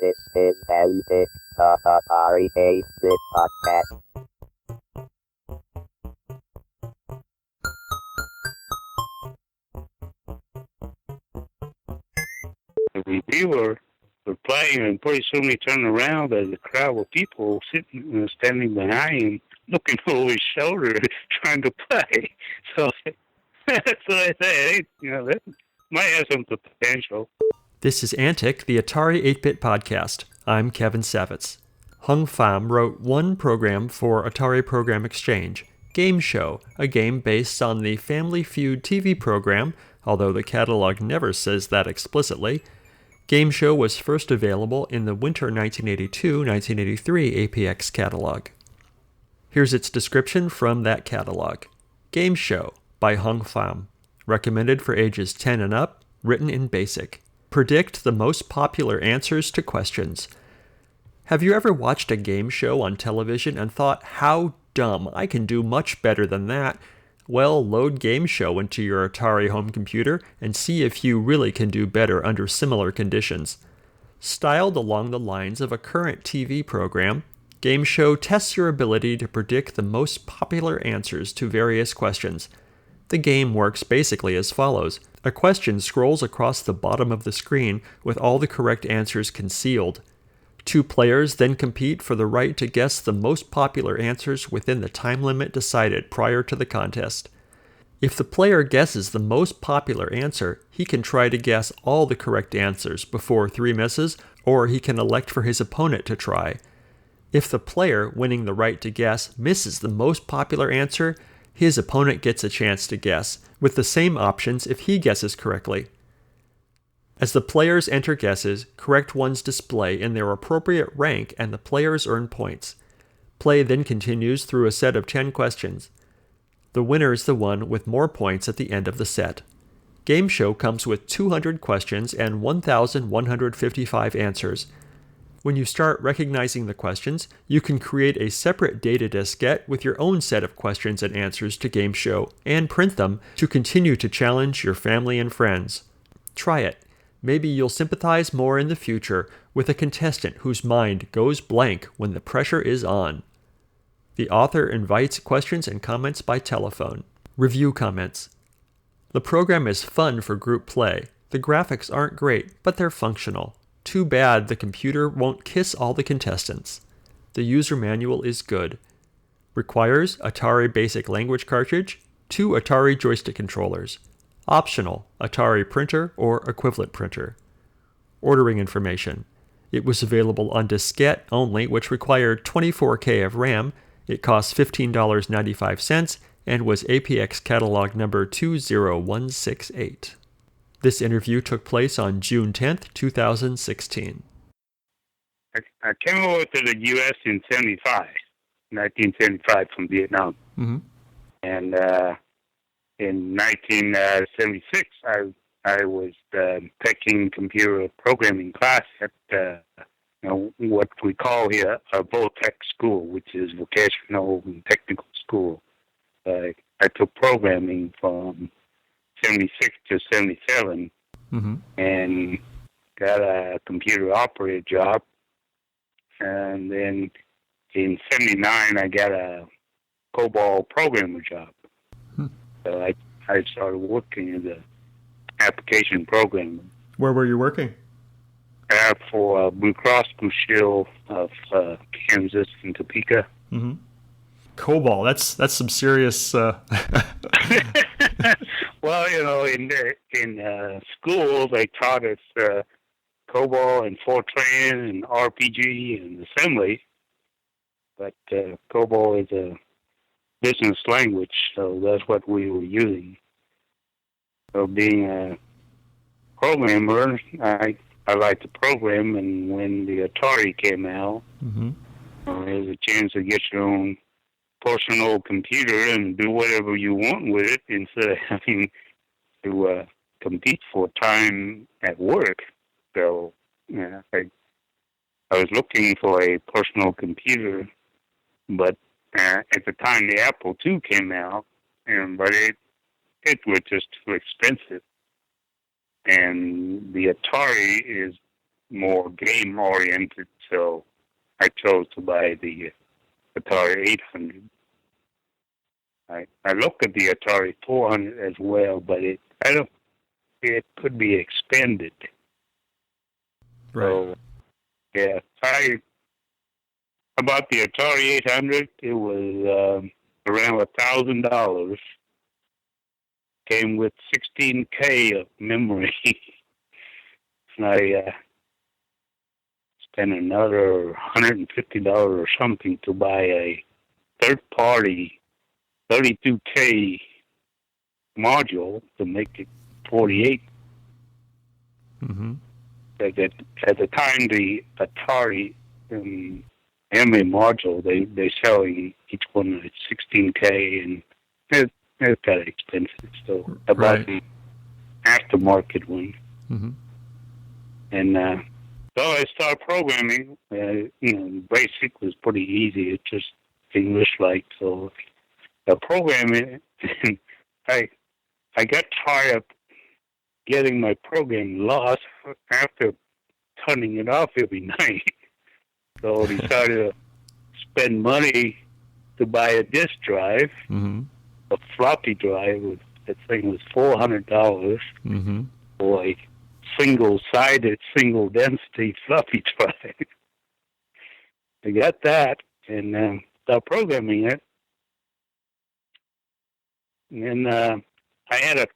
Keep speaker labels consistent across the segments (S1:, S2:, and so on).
S1: This is Antic, the Atari 8-bit podcast.
S2: The reviewer was playing, and pretty soon he turned around as a crowd of people sitting, standing behind him, looking over his shoulder, trying to play. So that's what I said. Hey, that might have some potential.
S3: This is Antic, the Atari 8-bit podcast. I'm Kevin Savitz. Pham wrote one program for Atari Program Exchange, Game Show, a game based on the Family Feud TV program, although the catalog never says that explicitly. Game Show was first available in the winter 1982-1983 APX catalog. Here's its description from that catalog. Game Show by Pham. Recommended for ages 10 and up, written in BASIC. Predict the most popular answers to questions. Have you ever watched a game show on television and thought, how dumb, I can do much better than that? Well, load Game Show into your Atari home computer and see if you really can do better under similar conditions. Styled along the lines of a current TV program, Game Show tests your ability to predict the most popular answers to various questions. The game works basically as follows. A question scrolls across the bottom of the screen with all the correct answers concealed. Two players then compete for the right to guess the most popular answers within the time limit decided prior to the contest. If the player guesses the most popular answer, he can try to guess all the correct answers before 3 misses, or he can elect for his opponent to try. If the player winning the right to guess misses the most popular answer, his opponent gets a chance to guess, with the same options if he guesses correctly. As the players enter guesses, correct ones display in their appropriate rank and the players earn points. Play then continues through a set of 10 questions. The winner is the one with more points at the end of the set. Game Show comes with 200 questions and 1,155 answers. When you start recognizing the questions, you can create a separate data diskette with your own set of questions and answers to Game Show and print them to continue to challenge your family and friends. Try it. Maybe you'll sympathize more in the future with a contestant whose mind goes blank when the pressure is on. The author invites questions and comments by telephone. Review comments. The program is fun for group play. The graphics aren't great, but they're functional. Too bad the computer won't kiss all the contestants. The user manual is good. Requires Atari Basic Language cartridge, 2 Atari joystick controllers. Optional, Atari printer or equivalent printer. Ordering information. It was available on diskette only, which required 24K of RAM. It cost $15.95 and was APX catalog number 20168. This interview took place on June 10th, 2016.
S2: I came over to the U.S. in 1975 from Vietnam.
S3: Mm-hmm.
S2: And in 1976, I was taking computer programming class at what we call here a VOTEC school, which is vocational and technical school. I took programming from 76 to 77, and got a computer operator job. And then in 79, I got a COBOL programmer job. So I started working as an application programmer.
S3: Where were you working?
S2: For Blue Cross Blue Shield of Kansas and Topeka.
S3: Mm-hmm. COBOL, that's some serious...
S2: Well, in school they taught us COBOL and Fortran and RPG and assembly, but COBOL is a business language, so that's what we were using. So being a programmer, I like to program, and when the Atari came out, there's a chance to get your own personal computer and do whatever you want with it instead of having to compete for time at work. So I was looking for a personal computer, but at the time the Apple II came out, but it was just too expensive. And the Atari is more game oriented, so I chose to buy the Atari 800. I look at the Atari 400 as well, but it could be expanded.
S3: Right.
S2: So yeah, about the Atari 800. It was around $1,000. Came with 16K of memory. And I spent another $150 or something to buy a third-party 32K module to make it 48.
S3: Mm-hmm.
S2: At the time, the Atari memory module, they're selling each one at 16K, and it's kind of expensive. So I bought the aftermarket one.
S3: Mm-hmm.
S2: And so I started programming. Basic was pretty easy. It's just English-like. So programming, I got tired of getting my program lost after turning it off every night. So I decided to spend money to buy a disk drive, a floppy drive. That thing was $400 for a single-sided, single-density floppy drive. I got that and started programming it. And I had to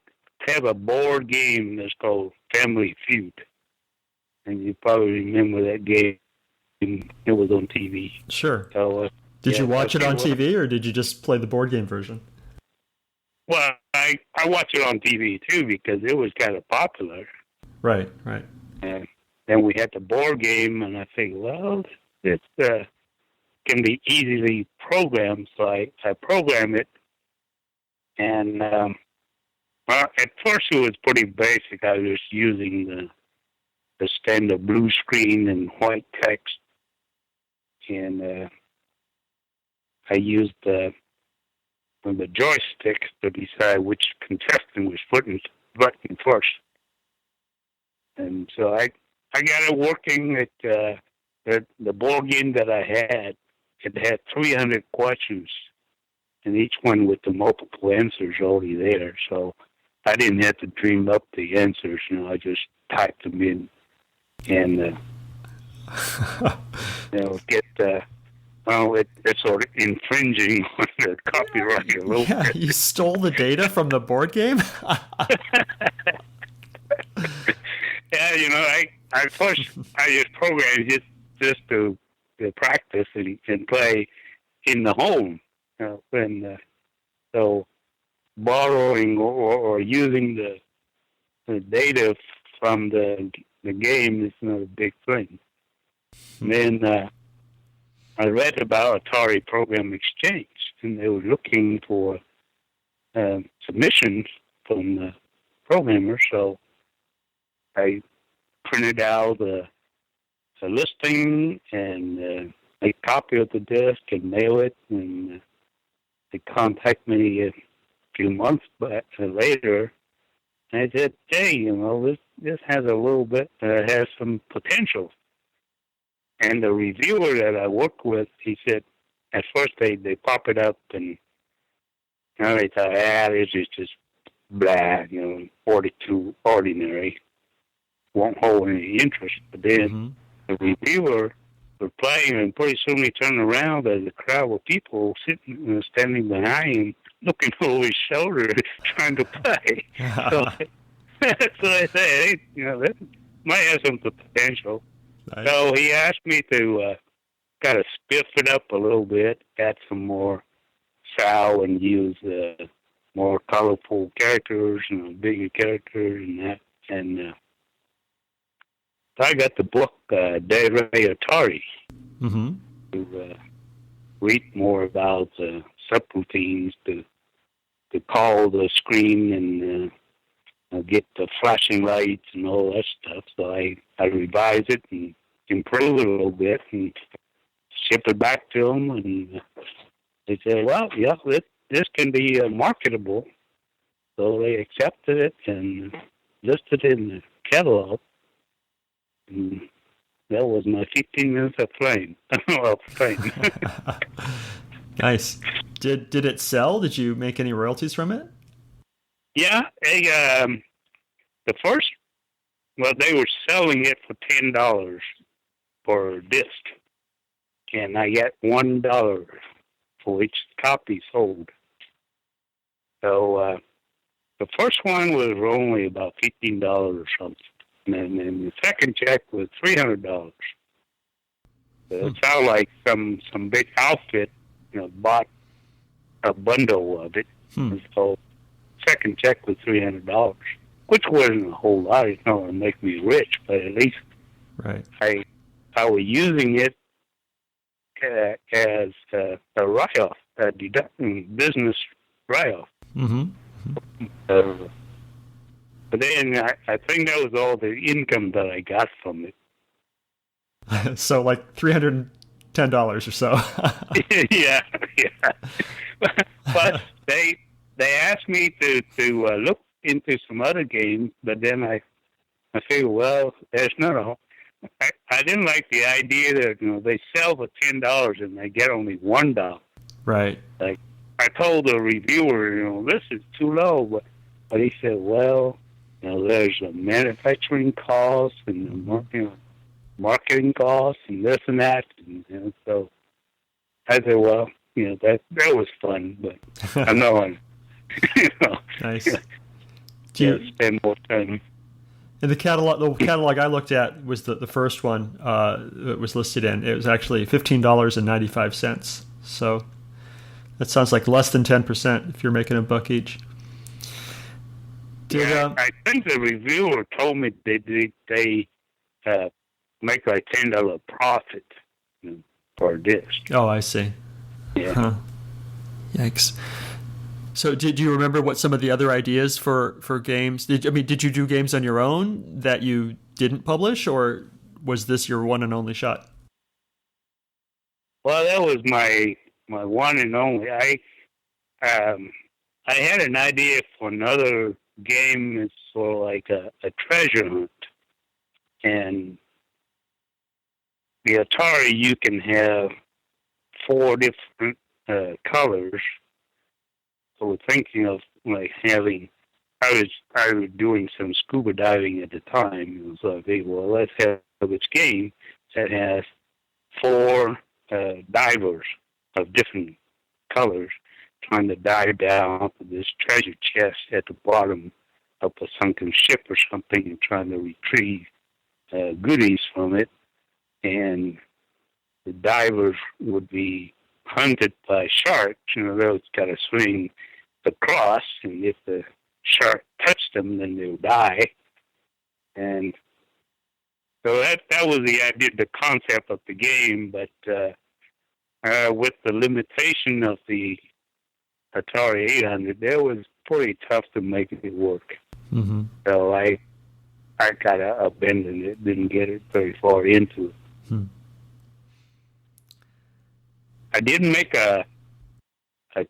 S2: have a board game that's called Family Feud. And you probably remember that game. It was on TV.
S3: Sure.
S2: So,
S3: did you watch it on TV, or did you just play the board game version?
S2: Well, I watched it on TV, too, because it was kind of popular.
S3: Right.
S2: And then we had the board game, and I think, well, it can be easily programmed. So I programmed it. And at first it was pretty basic. I was using the standard blue screen and white text. And I used the joystick to decide which contestant was putting the button first. And so I got it working at the board game that I had. It had 300 questions, and each one with the multiple answers already there. So I didn't have to dream up the answers. I just typed them in and get it's sort of infringing on the copyright a little bit.
S3: You stole the data from the board game?
S2: Yeah, I just programmed just to practice and play in the home. So borrowing or using the data from the game is not a big thing. And then I read about Atari Program Exchange, and they were looking for submissions from the programmers. So I printed out a listing and a copy of the disc and mail it. And they contact me a few months later, and I said, "Hey, this has a little bit, has some potential." And the reviewer that I worked with, he said, at first they pop it up and they thought, this is just blah, 42 ordinary, won't hold any interest. But then the reviewer was playing, and pretty soon he turned around as a crowd of people sitting, standing behind him, looking over his shoulder, trying to play. So I said, hey, that might have some potential. Nice. So he asked me to kind of spiff it up a little bit, add some more style, and use more colorful characters and bigger characters and that. And so I got the book De Re Atari to read more about subroutines to call the screen and get the flashing lights and all that stuff. So I revised it and improved it a little bit and shipped it back to them. And they said, well, yeah, this can be marketable. So they accepted it and listed it in the catalog. And that was my 15 minutes of fame. Of fame.
S3: Nice. Did it sell? Did you make any royalties from it?
S2: Yeah, the first, well, they were selling it for $10 per disc, and I got $1 for each copy sold. So the first one was only about $15 or something, and then the second check was $300. So it sounded like some big outfit, bought a bundle of it. And so second check was $300, which wasn't a whole lot. It's not going to make me rich, but at least
S3: right.
S2: I was using it as a write-off, a business write-off.
S3: Mm-hmm.
S2: But then I think that was all the income that I got from it.
S3: So like $310 or so.
S2: yeah. But they asked me to look into some other games, but then I figured, well, there's not I didn't like the idea that they sell for $10 and they get only $1.
S3: Right.
S2: Like I told the reviewer, this is too low, but he said, well, there's a manufacturing cost and marketing costs and this and that, and so I said, well, that was fun, but I'm not going
S3: nice.
S2: spend more time.
S3: And the catalog I looked at was the first one that was listed in. It was actually $15.95. So that sounds like less than 10% if you're making $1 each.
S2: I think the reviewer told me they make like $10 profit per disc.
S3: Oh, I see.
S2: Yeah.
S3: Huh. Yikes. So did you remember what some of the other ideas for games? Did you do games on your own that you didn't publish, or was this your one and only shot?
S2: Well, that was my one and only. I had an idea for another game. It's sort of like a treasure hunt. And the Atari, you can have 4 different colors. So we're thinking of like having. I was doing some scuba diving at the time. So I figured, well, let's have this game that has 4 divers of different colors trying to dive down to this treasure chest at the bottom of a sunken ship or something and trying to retrieve goodies from it. And the divers would be hunted by sharks. Those got to swing across, and if the shark touched them, then they'll die. And so that was the idea, the concept of the game, but with the limitation of the Atari 800, that was pretty tough to make it work.
S3: Mm-hmm.
S2: So I kind of abandoned it, didn't get it very far into it. I didn't make a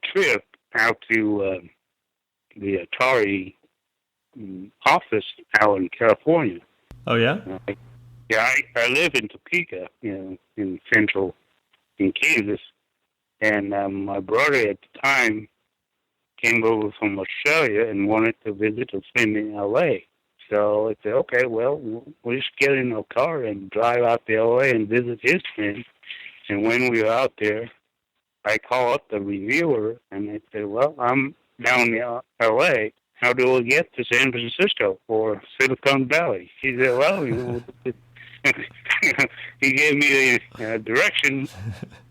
S2: trip out to the Atari office out in California.
S3: Oh, yeah?
S2: I live in Topeka, in Kansas, and my brother at the time came over from Australia and wanted to visit a friend in L.A. So I said, okay, well, we'll just get in a car and drive out to L.A. and visit his friend. And when we were out there, I called up the reviewer, and I said, well, I'm down in L.A. How do I get to San Francisco or Silicon Valley? He said, well, he gave me the directions,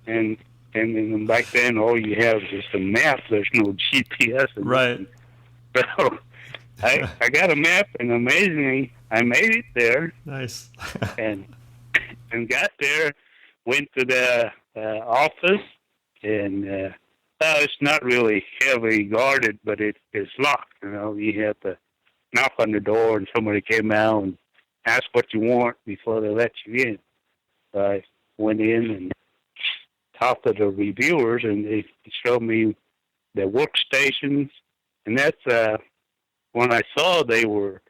S2: and then back then all you have is just a map. There's no GPS.
S3: Right.
S2: So I got a map, and amazingly, I made it there.
S3: Nice.
S2: and got there, went to the office, and it's not really heavily guarded, but it's locked. You have to knock on the door, and somebody came out and asked what you want before they let you in. So I went in and talked to the reviewers, and they showed me the workstations, and that's when I saw they were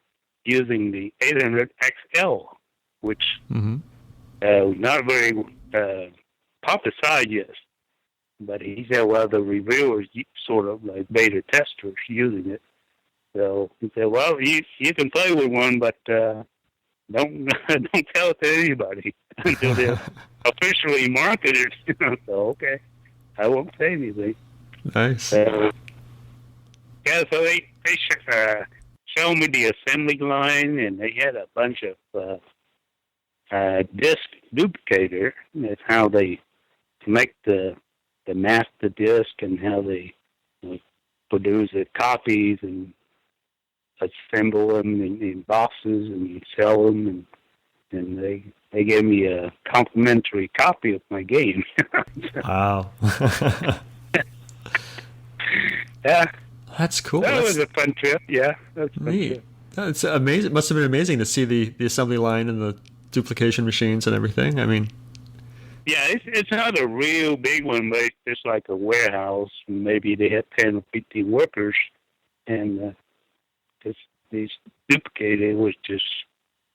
S2: using the 800 XL, which not very publicized yet. But he said, well, the reviewers sort of like beta testers using it. So he said, well, you can play with one, but don't don't tell it to anybody until they're officially marketed. So okay, I won't say anything.
S3: Nice.
S2: Yeah, so they showed me the assembly line, and they had a bunch of disc duplicator. That's how they make the master disc, and how they produce the copies and assemble them in boxes and sell them, and they gave me a complimentary copy of my game.
S3: Wow.
S2: Yeah,
S3: That's cool.
S2: that was a fun trip. Yeah, that's a fun
S3: Neat.
S2: trip.
S3: It's amazing. It must have been amazing to see the assembly line and the duplication machines and everything. I mean,
S2: Yeah, it's not a real big one, but it's just like a warehouse. Maybe they had 10 or 15 workers, and these duplicated was just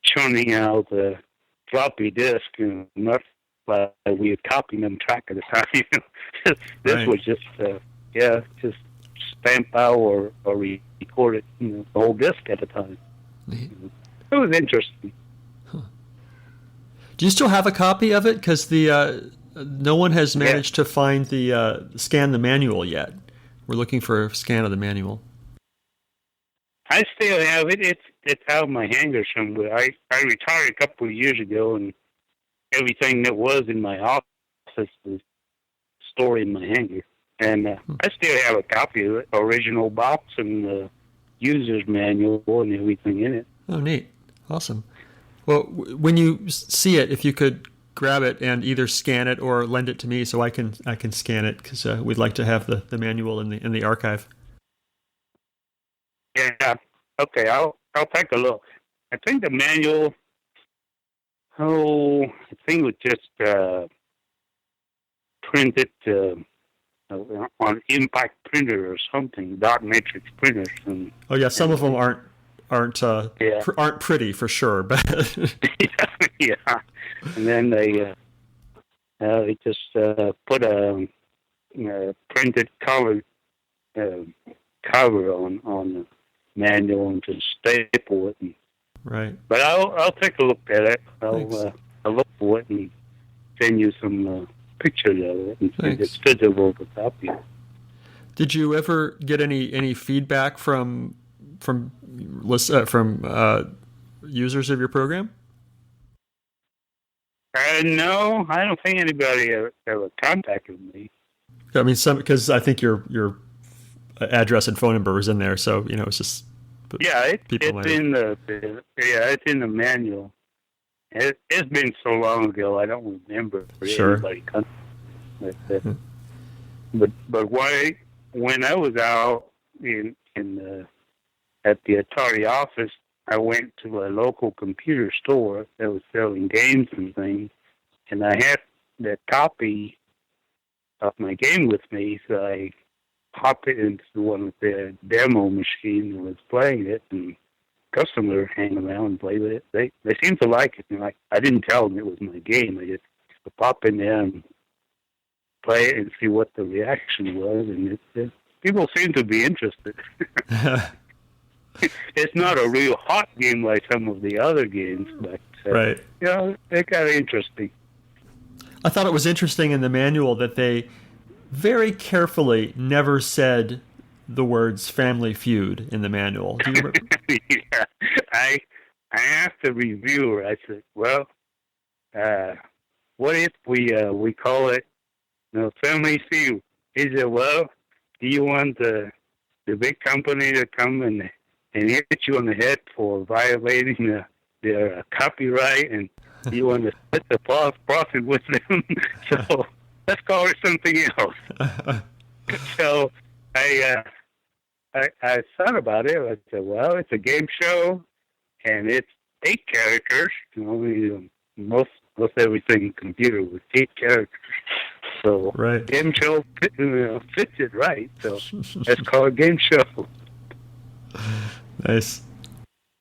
S2: churning out the floppy disk, not like we had copied them track at a time. This
S3: Right.
S2: was just just stamp out or record it, the whole disk at a time.
S3: neat.
S2: It was interesting.
S3: Do you still have a copy of it? Because no one has managed to find the scan the manual yet. We're looking for a scan of the manual.
S2: I still have it. It's out of my hangar somewhere. I retired a couple of years ago, and everything that was in my office was stored in my hangar. And I still have a copy of it, original box and the user's manual and everything in it.
S3: Oh, neat. Awesome. Well, when you see it, if you could grab it and either scan it or lend it to me so I can scan it, because we'd like to have the manual in the archive.
S2: Yeah. Okay. I'll take a look. I think the manual. I think it was just printed on impact printer or something, dot matrix printers. And,
S3: Oh yeah, some of them aren't
S2: Yeah.
S3: aren't pretty for sure, but
S2: yeah. And then they just put a printed cover on the manual and just staple it.
S3: right.
S2: But I'll take a look at it.
S3: Thanks.
S2: I'll look for it and send you some pictures of it and see if
S3: Thanks.
S2: it's visible to copy.
S3: Did you ever get any feedback from users of your program?
S2: No, I don't think anybody ever contacted me.
S3: I mean, because I think your address and phone number was in there, so it's just
S2: Yeah,
S3: people
S2: it's
S3: might
S2: it's in the manual. It's been so long ago, I don't remember
S3: Sure.
S2: anybody contacted me. But when I was out at the Atari office, I went to a local computer store that was selling games and things, and I had that copy of my game with me, so I popped it into one of the demo machines and was playing it, and customers hang around and play with it. They seem to like it. And I didn't tell them it was my game. I just pop in there and play it and see what the reaction was, and people seem to be interested. It's not a real hot game like some of the other games, but
S3: right.
S2: They're kind of interesting.
S3: I thought it was interesting in the manual that they very carefully never said the words "Family Feud" in the manual. Do you remember?
S2: Yeah, I asked the reviewer. I said, "Well, what if we call it, Family Feud?" He said, "Well, do you want the big company to come and hit you on the head for violating their copyright, and you want to split the profit with them? So let's call it something else." So I thought about it. I said, well, it's a game show, and it's 8 characters. Most everything in computer was 8 characters. So
S3: Right.
S2: game show fits it right. So let's call it game show.
S3: Nice.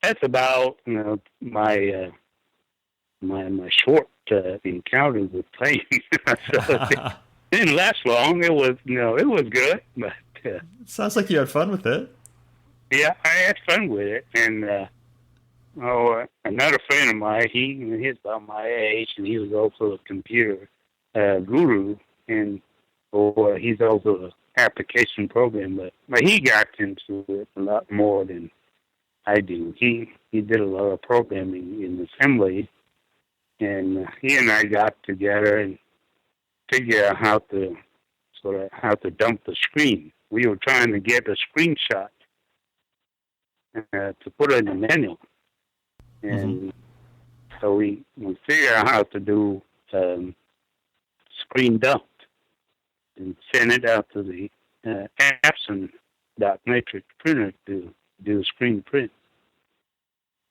S2: That's about my my short encounter with planes. So it didn't last long. It was good, but
S3: Sounds like you had fun with it.
S2: yeah, I had fun with it. And another friend of mine, he's about my age, and he was also a computer guru, and he's also an application programmer. But he got into it a lot more than I do. He did a lot of programming in assembly, and he and I got together and figured out how to dump the screen. We were trying to get a screenshot to put in the manual, and so we figured out how to do screen dump and send it out to the Epson dot matrix printer to do a screen print.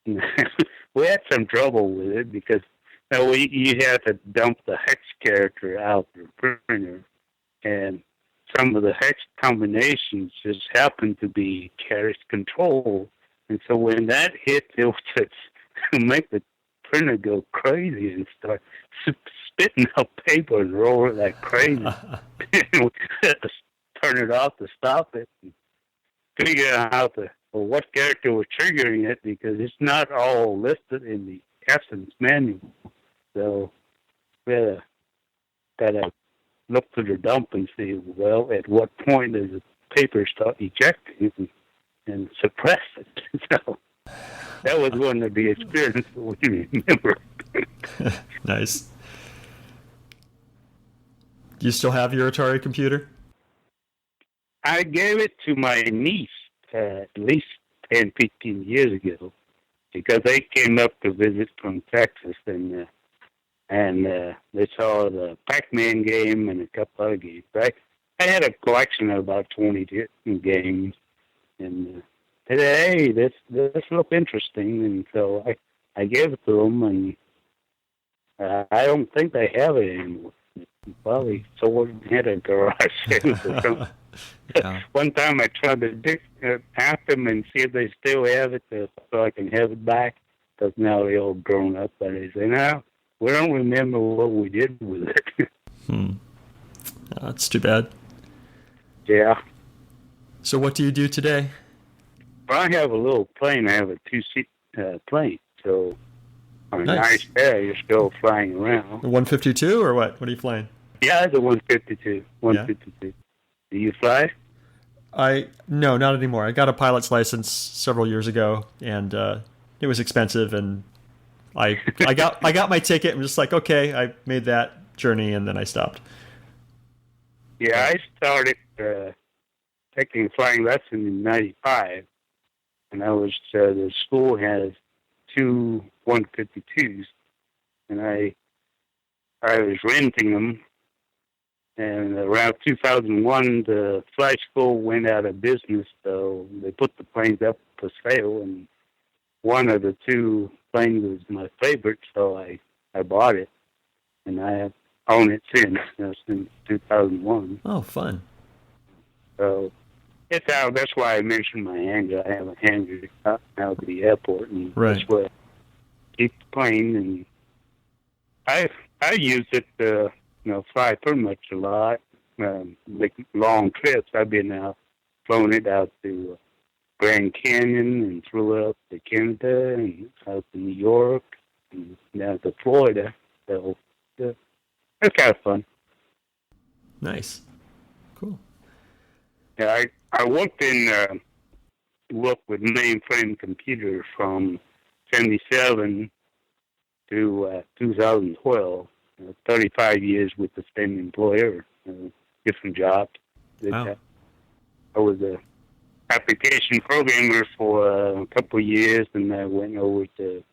S2: We had some trouble with it because you had to dump the hex character out of the printer, and some of the hex combinations just happened to be carriage control, and so when that hit, it would just make the printer go crazy and start spitting out paper and roll it like crazy. We had to turn it off to stop it and figure out what character was triggering it, because it's not all listed in the Essence manual. So we got to look through the dump and see, well, at what point does the paper start ejecting and suppress it? So that was one of the experiences we remember.
S3: Nice. Do you still have your Atari computer?
S2: I gave it to my niece at least 10, 15 years ago, because they came up to visit from Texas, and they saw the Pac-Man game and a couple other games. I had a collection of about 20 games, and said, hey, this looked interesting, and so I gave it to them, and I don't think they have it anymore. Probably someone had a garage sale or something. Yeah. One time I tried to ask them and see if they still have it so I can have it back, because now they're all grown up, and they say, no, we don't remember what we did with it.
S3: That's too bad.
S2: Yeah.
S3: So what do you do today?
S2: Well, I have a little plane. I have a two-seat plane, so on a nice day, you're still flying around.
S3: The 152 or what? What are you flying?
S2: Yeah, the 152. 152. Yeah. Do you fly?
S3: No, not anymore. I got a pilot's license several years ago, and it was expensive, and I got my ticket. I'm just like, okay, I made that journey, and then I stopped.
S2: Yeah, I started taking flying lessons in '95, and the school has two 152s, and I was renting them. And around 2001, the flight school went out of business, so they put the planes up for sale, and one of the two planes was my favorite, so I bought it, and I have owned it since 2001.
S3: Oh, fun.
S2: So it's out. That's why I mentioned my hangar. I have a hangar out at the airport, and that's where I keep the plane, and I use it to fly pretty much a lot, make long trips. I've been flown it out to Grand Canyon and flew up to Canada and out to New York and down to Florida. So it's kind of fun.
S3: Nice. Cool.
S2: Yeah, I worked with mainframe computers from 77 to 2012. 35 years with the same employer, different jobs.
S3: Wow.
S2: I was a application programmer for a couple of years, and I went over to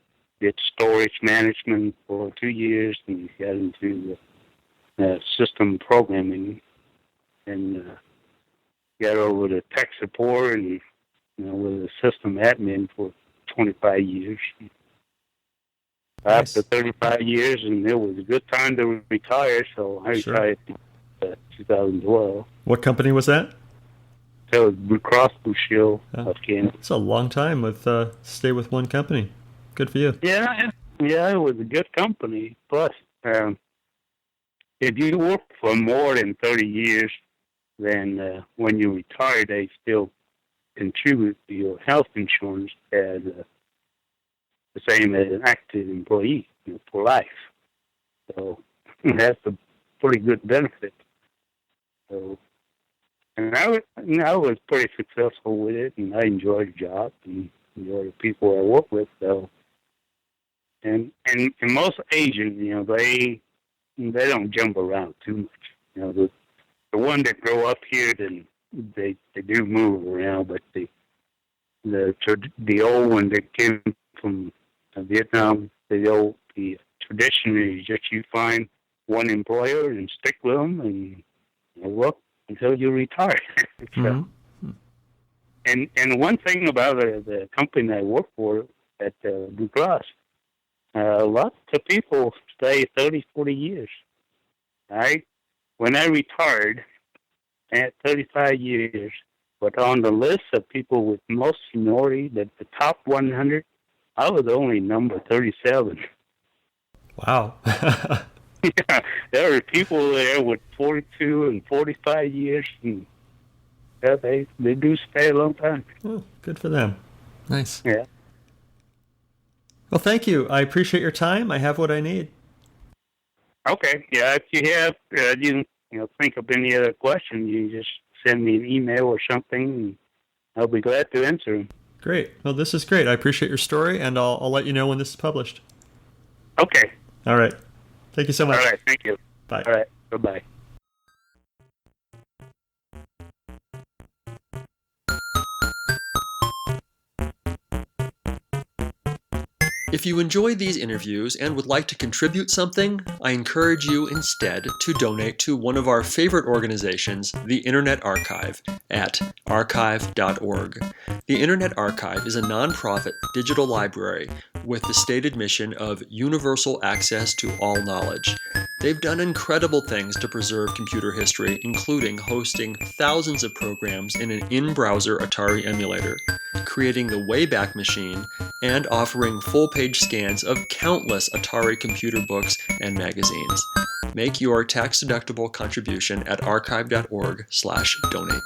S2: did storage management for 2 years, and got into system programming, and got over to tech support, and was a system admin for 25 years.
S3: Nice.
S2: After 35 years, and it was a good time to retire, so I retired in 2012.
S3: What company was that?
S2: That was Blue Cross Blue Shield of Canada.
S3: It's a long time stay with one company. Good for you.
S2: Yeah, it was a good company. Plus, um, if you work for more than 30 years, then when you retire, they still contribute to your health insurance as the same as an active employee, for life. So that's a pretty good benefit. So, and I was pretty successful with it, and I enjoyed the job and enjoy the people I work with. So, and most agents, they don't jump around too much. The one that grow up here, then they do move around, but the old one that came from Vietnam, the tradition is just you find one employer and stick with them and work until you retire. So, and one thing about the company I work for at Blue Cross, lots of people stay 30, 40 years. Right? When I retired, I had 35 years, but on the list of people with most seniority, the top 100, I was only number 37.
S3: Wow.
S2: Yeah, there were people there with 42 and 45 years, and yeah, they do stay a long time.
S3: Oh, good for them. Nice.
S2: Yeah.
S3: Well, thank you. I appreciate your time. I have what I need.
S2: Okay. Yeah, if you have, you think of any other questions, you just send me an email or something, and I'll be glad to answer them.
S3: Great. Well, this is great. I appreciate your story, and I'll let you know when this is published.
S2: Okay.
S3: All right. Thank you so much.
S2: All right. Thank you.
S3: Bye.
S2: All right. Bye-bye.
S3: If you enjoyed these interviews and would like to contribute something, I encourage you instead to donate to one of our favorite organizations, the Internet Archive, at archive.org. The Internet Archive is a nonprofit digital library with the stated mission of universal access to all knowledge. They've done incredible things to preserve computer history, including hosting thousands of programs in an in-browser Atari emulator, creating the Wayback Machine, and offering full-page scans of countless Atari computer books and magazines. Make your tax-deductible contribution at archive.org/donate.